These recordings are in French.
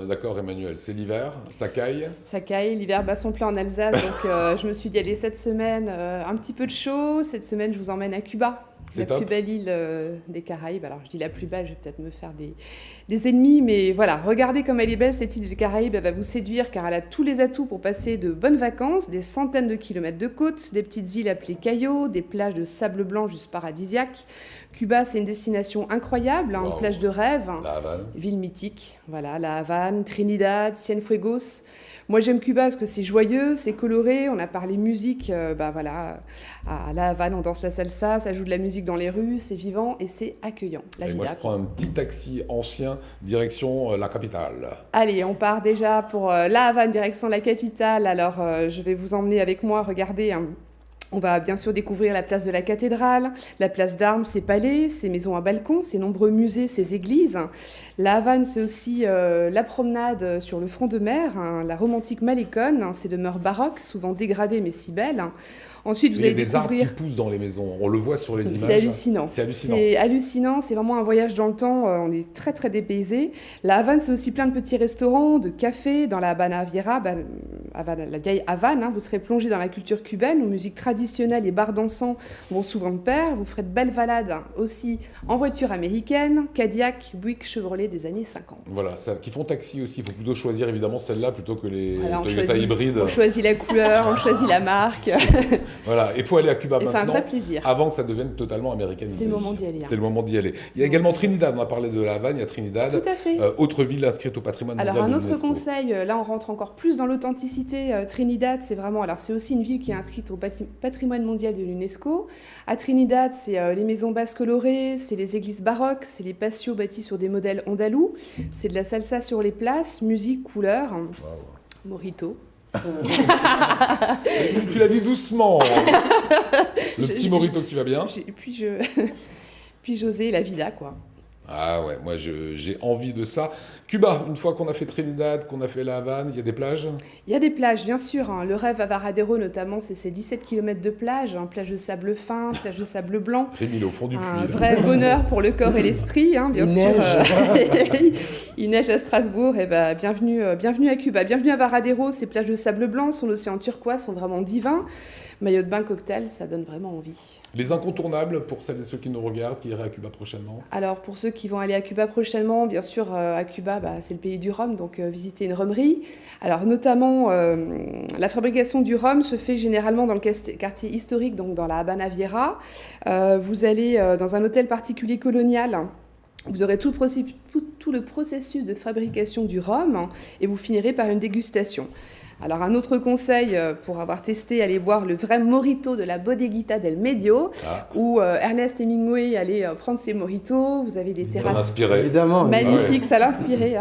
est d'accord Emmanuel, c'est l'hiver, ça caille. Ça caille, l'hiver bat son plein en Alsace, donc je me suis dit, allez, cette semaine, un petit peu de chaud. Cette semaine, je vous emmène à Cuba, la plus belle île des Caraïbes. Alors, je dis la plus belle, je vais peut-être me faire des ennemis, mais voilà, regardez comme elle est belle, cette île des Caraïbes, elle va vous séduire, car elle a tous les atouts pour passer de bonnes vacances, des centaines de kilomètres de côte, des petites îles appelées Cayo, des plages de sable blanc juste paradisiaques. Cuba, c'est une destination incroyable, hein, une plage de rêve, La Havane. Ville mythique, voilà, La Havane, Trinidad, Cienfuegos. Moi, j'aime Cuba parce que c'est joyeux, c'est coloré. On a parlé musique, voilà, à La Havane, on danse la salsa, ça joue de la musique dans les rues, c'est vivant et c'est accueillant. La moi, je prends un petit taxi ancien, direction la capitale. Allez, on part déjà pour La Havane, direction la capitale. Alors, je vais vous emmener avec moi, regardez. On va bien sûr découvrir la place de la cathédrale, la place d'Armes, ses palais, ses maisons à balcons, ses nombreux musées, ses églises. La Havane, c'est aussi la promenade sur le front de mer, hein, la romantique Malécon, hein, ces demeures baroques, souvent dégradées mais si belles. Ensuite, vous allez découvrir... Il y a des arbres qui poussent dans les maisons, on le voit sur les images. C'est hallucinant. C'est hallucinant. C'est hallucinant, c'est vraiment un voyage dans le temps, on est très très dépaysé. La Havane, c'est aussi plein de petits restaurants, de cafés. Dans la Habana Viera, la vieille Havane, hein, vous serez plongé dans la culture cubaine, où musique traditionnelle et bars dansants vont souvent de pair. Vous ferez de belles balades aussi en voiture américaine, Cadillac, Buick, Chevrolet des années 50. Voilà, qui font taxi aussi, il faut plutôt choisir évidemment celle-là plutôt que les Toyota hybrides. On choisit la couleur, on choisit la marque. Voilà, il faut aller à Cuba maintenant. C'est un vrai plaisir. Avant que ça devienne totalement américanisé. C'est le moment d'y aller. C'est le moment d'y aller. Il y a également Trinidad, on a parlé de la Havane, il y a Trinidad. Tout à fait. Autre ville inscrite au patrimoine mondial. Alors un de autre l'UNESCO. conseil, là on rentre encore plus dans l'authenticité. Trinidad, c'est vraiment, alors c'est aussi une ville qui est inscrite au patrimoine mondial de l'UNESCO. À Trinidad, c'est les maisons basses colorées, c'est les églises baroques, c'est les patios bâtis sur des modèles andalous, c'est de la salsa sur les places, musique, couleurs, mojito. Tu l'as dit doucement. Le petit mojito qui va bien. Puis José, la vida, quoi. Ah ouais, moi j'ai envie de ça. Cuba, une fois qu'on a fait Trinidad, qu'on a fait la Havane, il y a des plages? Il y a des plages, bien sûr. Hein. Le rêve à Varadero, notamment, c'est ces 17 km de plage, hein, plage de sable fin, plage de sable blanc. Rémi, au fond du puits. Un vrai bonheur pour le corps et l'esprit, hein, bien sûr. Il neige à Strasbourg, et bienvenue à Cuba. Bienvenue à Varadero, ces plages de sable blanc, son océan turquoise sont vraiment divins. Maillot de bain, cocktail, ça donne vraiment envie. Les incontournables pour celles et ceux qui nous regardent, qui iraient à Cuba prochainement? Alors, pour ceux qui vont aller à Cuba prochainement, bien sûr, à Cuba, c'est le pays du rhum, donc visiter une rhumerie. Alors, notamment, la fabrication du rhum se fait généralement dans le quartier historique, donc dans la Habana Viera. Vous allez dans un hôtel particulier colonial. Vous aurez tout le processus de fabrication du rhum, hein, et vous finirez par une dégustation. Alors un autre conseil pour avoir testé, allez boire le vrai mojito de la Bodeguita del Medio, où Ernest Hemingway allait prendre ses mojitos. Vous avez des terrasses magnifiques, ça l'inspirait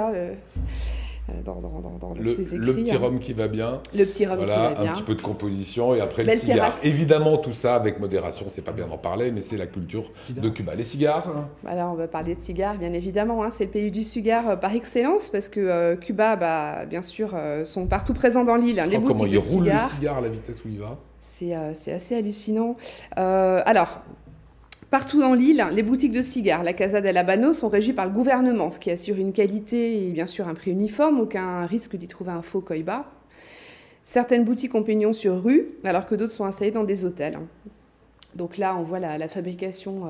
dans ses écrits. Le petit rhum qui va bien. Le petit rhum qui va bien. Un petit peu de composition et après Belle le cigare. terrasse. Évidemment, tout ça avec modération, c'est pas bien d'en parler, mais c'est la culture de Cuba. Les cigares? Alors, on va parler de cigares, bien évidemment. Hein. C'est le pays du cigare par excellence, parce que Cuba, bien sûr, sont partout présents dans l'île. Hein. Les boutiques de cigares. Comment il roule le cigare à la vitesse où il va? C'est assez hallucinant. Alors, partout dans l'île, les boutiques de cigares, la Casa del Habano, sont régies par le gouvernement, ce qui assure une qualité et bien sûr un prix uniforme, aucun risque d'y trouver un faux coïba. Certaines boutiques ont pignon sur rue, alors que d'autres sont installées dans des hôtels. Donc là, on voit la fabrication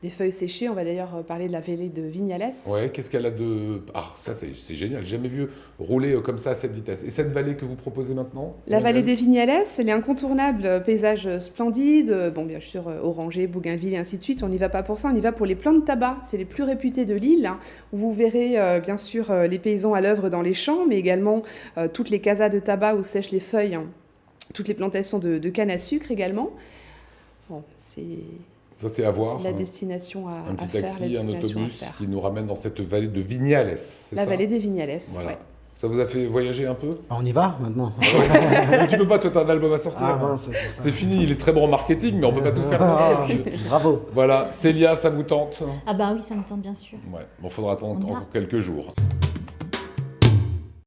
des feuilles séchées. On va d'ailleurs parler de la vallée de Vignales. Ouais, qu'est-ce qu'elle a de... Ah, ça c'est génial, j'ai jamais vu rouler comme ça à cette vitesse. Et cette vallée que vous proposez maintenant? La vallée des Vignales, elle est incontournable, paysage splendide, bon bien sûr orangers, bougainvilles et ainsi de suite. On n'y va pas pour ça, on y va pour les plants de tabac. C'est les plus réputés de l'île, hein, où vous verrez bien sûr les paysans à l'œuvre dans les champs, mais également toutes les casas de tabac où sèchent les feuilles, hein, toutes les plantations de canne à sucre également. Bon, ça, c'est à voir. La destination à faire. Un petit taxi, un autobus qui nous ramène dans cette vallée de Vignales, c'est ça? La vallée des Vignales, voilà. Ouais. Ça vous a fait voyager un peu? On y va maintenant. Mais tu peux pas, toi, t'as un album à sortir. Ah mince, c'est fini, il est très bon en marketing, mais on peut pas tout faire. Bravo. Voilà, Célia, ça vous tente? Ah bah oui, ça me tente bien sûr. Ouais, bon, faudra attendre encore quelques jours.